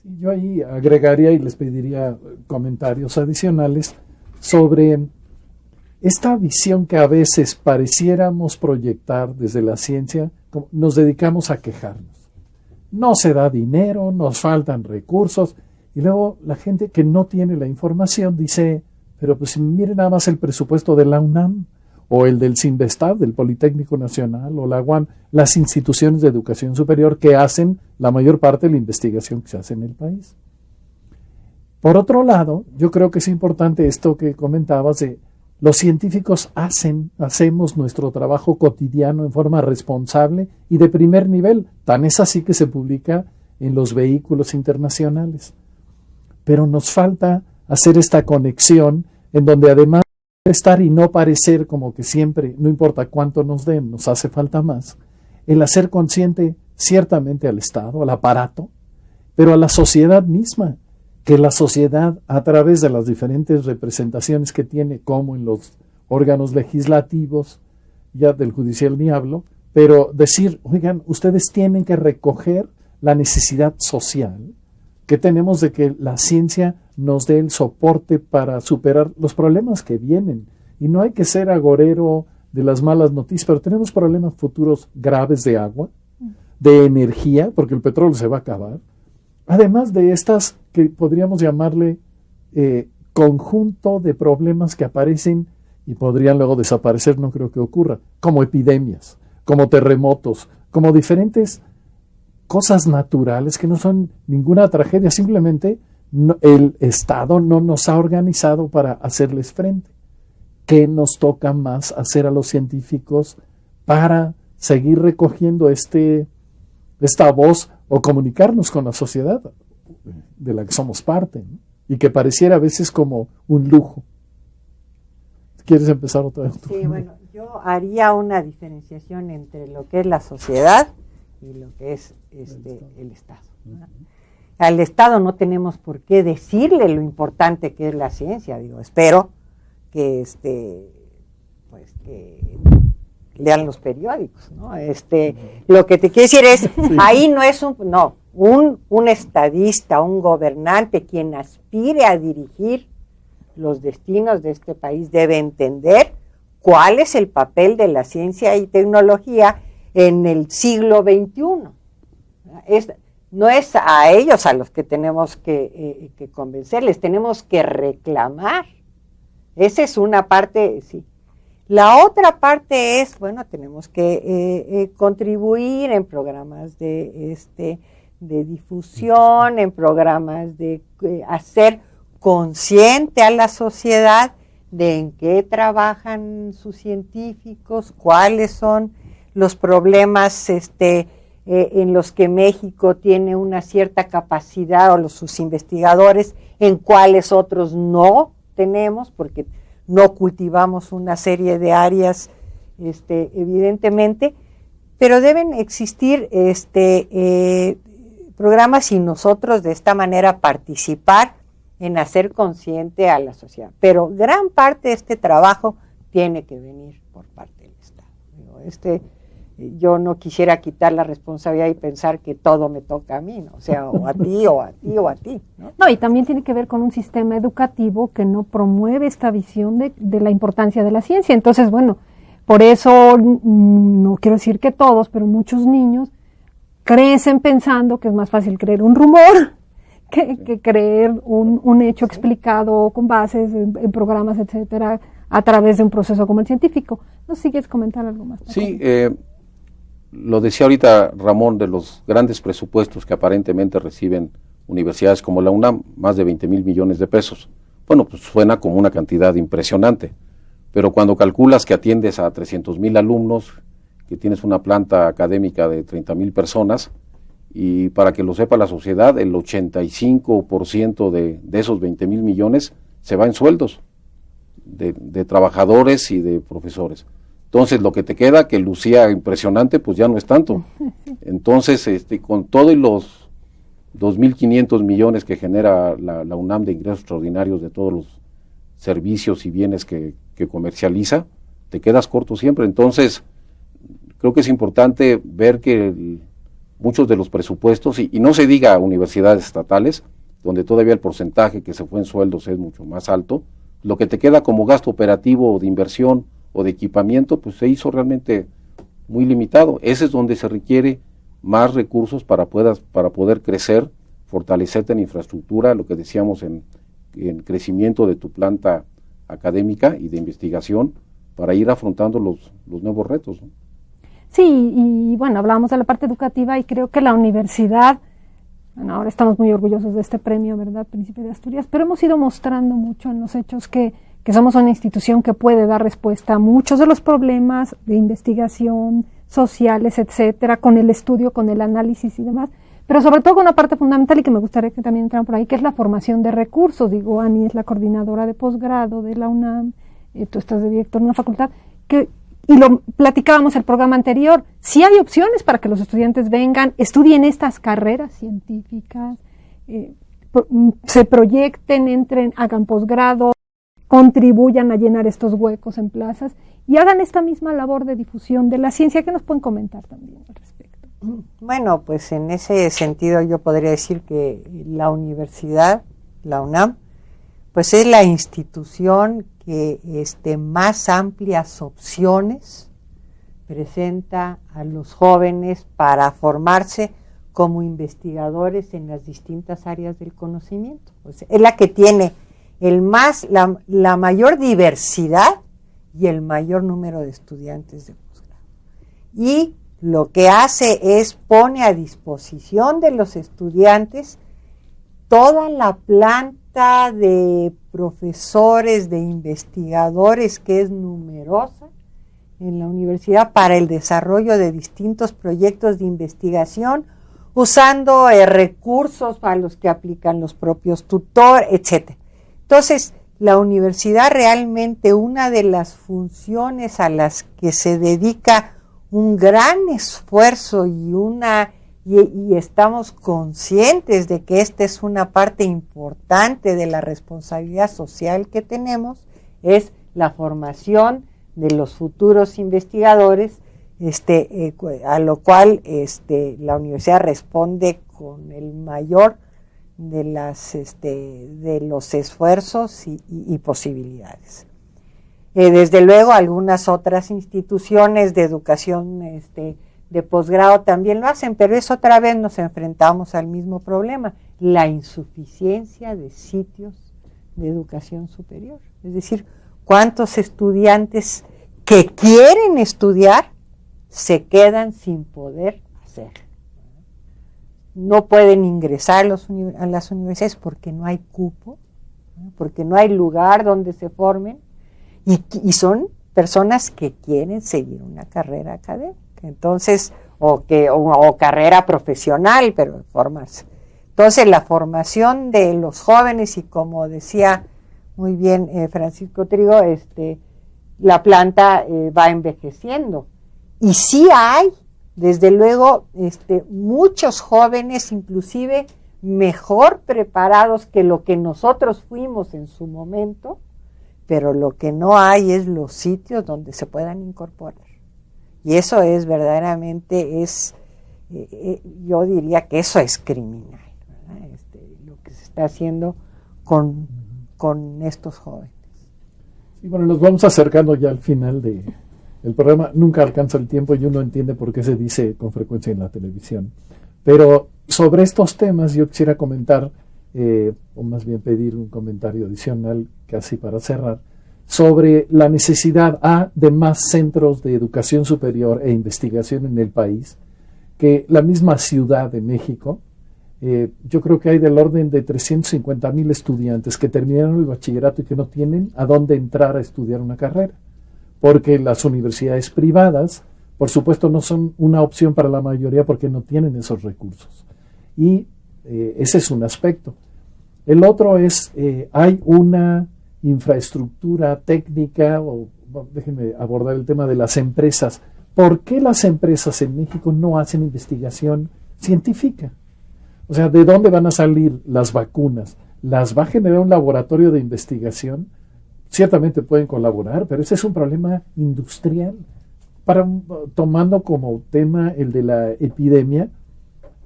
Sí, yo ahí agregaría y les pediría comentarios adicionales sobre esta visión que a veces pareciéramos proyectar desde la ciencia. Nos dedicamos a quejarnos. No se da dinero, nos faltan recursos, y luego la gente que no tiene la información dice, pero pues miren nada más el presupuesto de la UNAM, o el del CINVESTAB, del Politécnico Nacional, o la UAM, las instituciones de educación superior que hacen la mayor parte de la investigación que se hace en el país. Por otro lado, yo creo que es importante esto que comentabas de los científicos hacemos nuestro trabajo cotidiano en forma responsable y de primer nivel, tan es así que se publica en los vehículos internacionales. Pero nos falta hacer esta conexión en donde además de estar y no parecer como que siempre, no importa cuánto nos den, nos hace falta más, el hacer consciente ciertamente al Estado, al aparato, pero a la sociedad misma, que la sociedad a través de las diferentes representaciones que tiene, como en los órganos legislativos, ya del judicial ni hablo, pero decir, oigan, ustedes tienen que recoger la necesidad social que tenemos de que la ciencia nos dé el soporte para superar los problemas que vienen. Y no hay que ser agorero de las malas noticias, pero tenemos problemas futuros graves de agua, de energía, porque el petróleo se va a acabar, además de estas que podríamos llamarle conjunto de problemas que aparecen y podrían luego desaparecer, no creo que ocurra, como epidemias, como terremotos, como diferentes cosas naturales que no son ninguna tragedia, simplemente el Estado no nos ha organizado para hacerles frente. ¿Qué nos toca más hacer a los científicos para seguir recogiendo esta voz o comunicarnos con la sociedad de la que somos parte, ¿no? Y que pareciera a veces como un lujo? ¿Quieres empezar otra vez? Sí, bueno, yo haría una diferenciación entre lo que es la sociedad y lo que es el Estado, ¿no? Al Estado no tenemos por qué decirle lo importante que es la ciencia. Digo, espero que pues que lean los periódicos, ¿no? Lo que te quiero decir es, ahí no es un estadista, un gobernante, quien aspire a dirigir los destinos de este país debe entender cuál es el papel de la ciencia y tecnología en el siglo XXI. No es a ellos a los que tenemos que convencerles, tenemos que reclamar. Esa es una parte, sí. La otra parte es, bueno, tenemos que contribuir en programas de difusión, en programas de hacer consciente a la sociedad de en qué trabajan sus científicos, cuáles son los problemas en los que México tiene una cierta capacidad, o sus investigadores, en cuáles otros no tenemos, porque no cultivamos una serie de áreas, evidentemente, pero deben existir programas y nosotros de esta manera participar en hacer consciente a la sociedad. Pero gran parte de este trabajo tiene que venir por parte del Estado. Yo no quisiera quitar la responsabilidad y pensar que todo me toca a mí, ¿no? O sea, o a ti, o a ti, o a ti, ¿no? No, y también tiene que ver con un sistema educativo que no promueve esta visión de la importancia de la ciencia. Entonces, bueno, por eso, no quiero decir que todos, pero muchos niños crecen pensando que es más fácil creer un rumor que creer un hecho explicado con bases en programas, etcétera, a través de un proceso como el científico. ¿No sigues comentar algo más? Sí, lo decía ahorita Ramón, de los grandes presupuestos que aparentemente reciben universidades como la UNAM, más de 20,000 millones de pesos. Bueno, pues suena como una cantidad impresionante, pero cuando calculas que atiendes a 300,000 alumnos, que tienes una planta académica de 30,000 personas, y para que lo sepa la sociedad, el 85% de esos 20,000 millones se va en sueldos de trabajadores y de profesores. Entonces, lo que te queda, que lucía impresionante, pues ya no es tanto. Entonces, con todos los 2.500 millones que genera la UNAM de ingresos extraordinarios de todos los servicios y bienes que comercializa, te quedas corto siempre. Entonces, creo que es importante ver que muchos de los presupuestos, y no se diga universidades estatales, donde todavía el porcentaje que se fue en sueldos es mucho más alto, lo que te queda como gasto operativo o de inversión o de equipamiento, pues se hizo realmente muy limitado. Ese es donde se requiere más recursos para poder crecer, fortalecerte en infraestructura, lo que decíamos en crecimiento de tu planta académica y de investigación, para ir afrontando los nuevos retos, ¿no? Sí, y bueno, hablábamos de la parte educativa y creo que la universidad, bueno, ahora estamos muy orgullosos de este premio, ¿verdad?, Príncipe de Asturias, pero hemos ido mostrando mucho en los hechos que somos una institución que puede dar respuesta a muchos de los problemas de investigación sociales, etcétera, con el estudio, con el análisis y demás, pero sobre todo con una parte fundamental y que me gustaría que también entraran por ahí, que es la formación de recursos. Digo, Ani es la coordinadora de posgrado de la UNAM, tú estás de director en una facultad, y lo platicábamos el programa anterior, sí hay opciones para que los estudiantes vengan, estudien estas carreras científicas, se proyecten, entren, hagan posgrado, contribuyan a llenar estos huecos en plazas y hagan esta misma labor de difusión de la ciencia. ¿Qué nos pueden comentar también al respecto? Bueno, pues en ese sentido yo podría decir que la universidad, la UNAM, pues es la institución que más amplias opciones presenta a los jóvenes para formarse como investigadores en las distintas áreas del conocimiento. Pues es la que tiene la mayor diversidad y el mayor número de estudiantes de posgrado. Y lo que hace es pone a disposición de los estudiantes toda la planta de profesores, de investigadores, que es numerosa en la universidad, para el desarrollo de distintos proyectos de investigación, usando recursos a los que aplican los propios tutores, etc. Entonces, la universidad realmente, una de las funciones a las que se dedica un gran esfuerzo y estamos conscientes de que esta es una parte importante de la responsabilidad social que tenemos, es la formación de los futuros investigadores, a lo cual la universidad responde con el mayor de los esfuerzos y posibilidades. Desde luego, algunas otras instituciones de educación de posgrado también lo hacen, pero es otra vez nos enfrentamos al mismo problema, la insuficiencia de sitios de educación superior. Es decir, ¿cuántos estudiantes que quieren estudiar se quedan sin poder hacer? No pueden ingresar a las universidades porque no hay cupo, ¿no?, porque no hay lugar donde se formen, y son personas que quieren seguir una carrera académica, entonces, o carrera profesional, pero formarse. Entonces, la formación de los jóvenes, y como decía muy bien Francisco Trigo, la planta va envejeciendo, y sí hay, desde luego, muchos jóvenes, inclusive mejor preparados que lo que nosotros fuimos en su momento, pero lo que no hay es los sitios donde se puedan incorporar. Y eso es verdaderamente, yo diría que eso es criminal, ¿verdad? Lo que se está haciendo con estos jóvenes. Y bueno, nos vamos acercando ya al final del programa. Nunca alcanza el tiempo y uno entiende por qué se dice con frecuencia en la televisión. Pero sobre estos temas yo quisiera comentar, o más bien pedir un comentario adicional, casi para cerrar, sobre la necesidad de más centros de educación superior e investigación en el país, que la misma Ciudad de México, yo creo que hay del orden de 350,000 estudiantes que terminaron el bachillerato y que no tienen a dónde entrar a estudiar una carrera, porque las universidades privadas, por supuesto, no son una opción para la mayoría porque no tienen esos recursos. Y ese es un aspecto. El otro es, hay una infraestructura técnica, déjenme abordar el tema de las empresas. ¿Por qué las empresas en México no hacen investigación científica? O sea, ¿de dónde van a salir las vacunas? ¿Las va a generar un laboratorio de investigación? Ciertamente pueden colaborar, pero ese es un problema industrial. Tomando como tema el de la epidemia,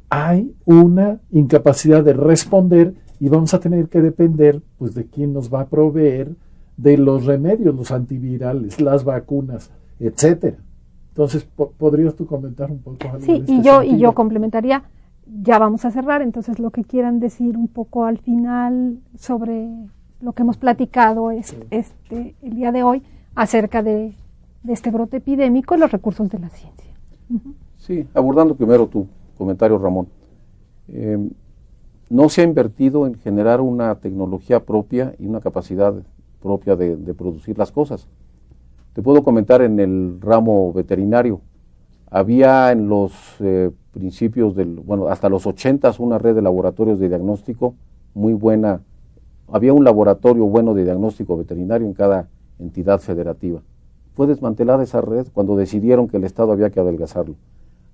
hay una incapacidad de responder y vamos a tener que depender pues de quién nos va a proveer de los remedios, los antivirales, las vacunas, etcétera. Entonces, ¿podrías tú comentar un poco algo? Sí, de este y yo complementaría, ya vamos a cerrar, entonces lo que quieran decir un poco al final sobre lo que hemos platicado el día de hoy acerca de este brote epidémico y los recursos de la ciencia. Sí, abordando primero tu comentario, Ramón. No se ha invertido en generar una tecnología propia y una capacidad propia de producir las cosas. Te puedo comentar en el ramo veterinario. Había en los principios hasta los 80s una red de laboratorios de diagnóstico muy buena. Había un laboratorio bueno de diagnóstico veterinario en cada entidad federativa. Fue desmantelada esa red cuando decidieron que el Estado había que adelgazarlo.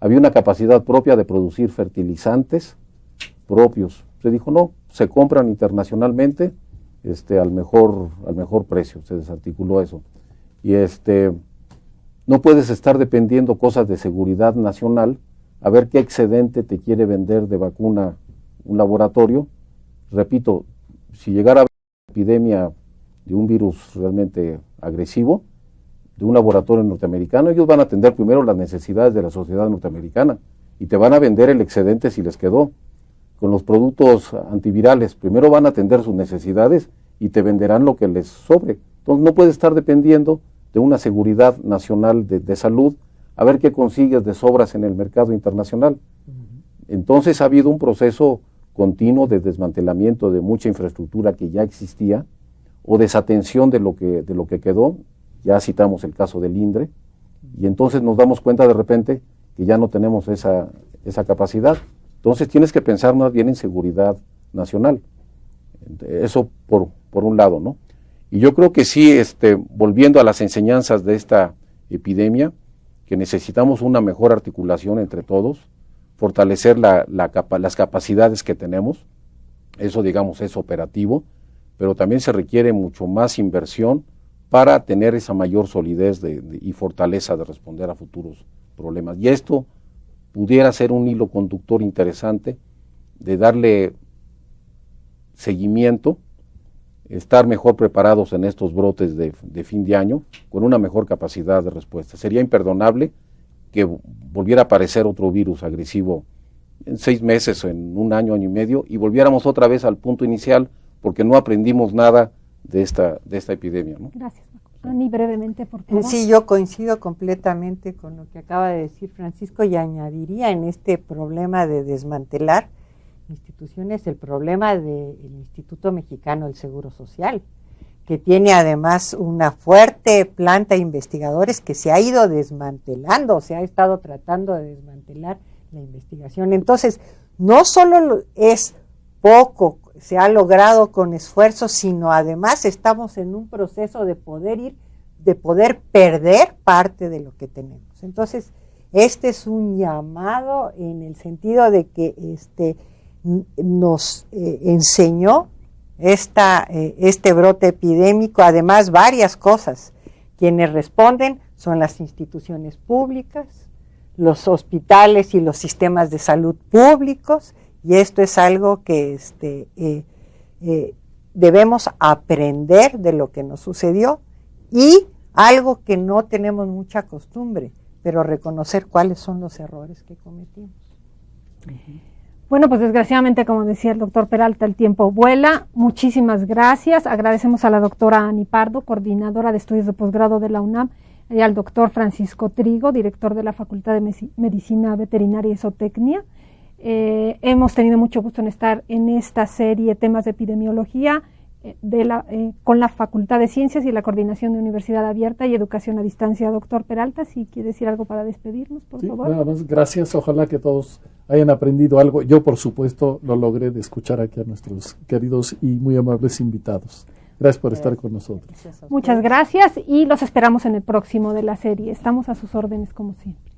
Había una capacidad propia de producir fertilizantes propios. Se dijo, no, se compran internacionalmente al mejor precio. Se desarticuló eso. Y no puedes estar dependiendo cosas de seguridad nacional a ver qué excedente te quiere vender de vacuna un laboratorio. Repito, si llegara a haber una epidemia de un virus realmente agresivo, de un laboratorio norteamericano, ellos van a atender primero las necesidades de la sociedad norteamericana y te van a vender el excedente si les quedó. Con los productos antivirales, primero van a atender sus necesidades y te venderán lo que les sobre. Entonces no puedes estar dependiendo de una seguridad nacional de salud a ver qué consigues de sobras en el mercado internacional. Entonces ha habido un proceso continuo de desmantelamiento de mucha infraestructura que ya existía o desatención de lo que quedó. Ya citamos el caso del INDRE, y entonces nos damos cuenta de repente que ya no tenemos esa capacidad. Entonces tienes que pensar más bien en seguridad nacional. Eso por un lado, ¿no? Y yo creo que sí, volviendo a las enseñanzas de esta epidemia, que necesitamos una mejor articulación entre todos, fortalecer las capacidades que tenemos, eso digamos es operativo, pero también se requiere mucho más inversión para tener esa mayor solidez y fortaleza de responder a futuros problemas. Y esto pudiera ser un hilo conductor interesante de darle seguimiento, estar mejor preparados en estos brotes de fin de año, con una mejor capacidad de respuesta. Sería imperdonable que volviera a aparecer otro virus agresivo en 6 meses, en un año, año y medio, y volviéramos otra vez al punto inicial, porque no aprendimos nada de esta epidemia, ¿no? Gracias, Ani, brevemente, por favor. Sí, yo coincido completamente con lo que acaba de decir Francisco y añadiría en este problema de desmantelar instituciones el problema del Instituto Mexicano del Seguro Social, que tiene además una fuerte planta de investigadores que se ha ido desmantelando, se ha estado tratando de desmantelar la investigación. Entonces, no solo es poco, se ha logrado con esfuerzo, sino además estamos en un proceso de poder perder parte de lo que tenemos. Entonces, este es un llamado en el sentido de que nos enseñó este brote epidémico, además varias cosas. Quienes responden son las instituciones públicas, los hospitales y los sistemas de salud públicos, y esto es algo que debemos aprender de lo que nos sucedió, y algo que no tenemos mucha costumbre, pero reconocer cuáles son los errores que cometimos. Bueno, pues desgraciadamente, como decía el doctor Peralta, el tiempo vuela. Muchísimas gracias. Agradecemos a la doctora Ani Pardo, coordinadora de estudios de posgrado de la UNAM, y al doctor Francisco Trigo, director de la Facultad de Medicina Veterinaria y Zootecnia. Hemos tenido mucho gusto en estar en esta serie temas de epidemiología con la Facultad de Ciencias y la Coordinación de Universidad Abierta y Educación a Distancia. Doctor Peralta, si quiere decir algo para despedirnos, por favor. Nada más, gracias. Ojalá que todos hayan aprendido algo. Yo, por supuesto, lo logré de escuchar aquí a nuestros queridos y muy amables invitados. Gracias por estar con nosotros. Muchas gracias y los esperamos en el próximo de la serie. Estamos a sus órdenes como siempre.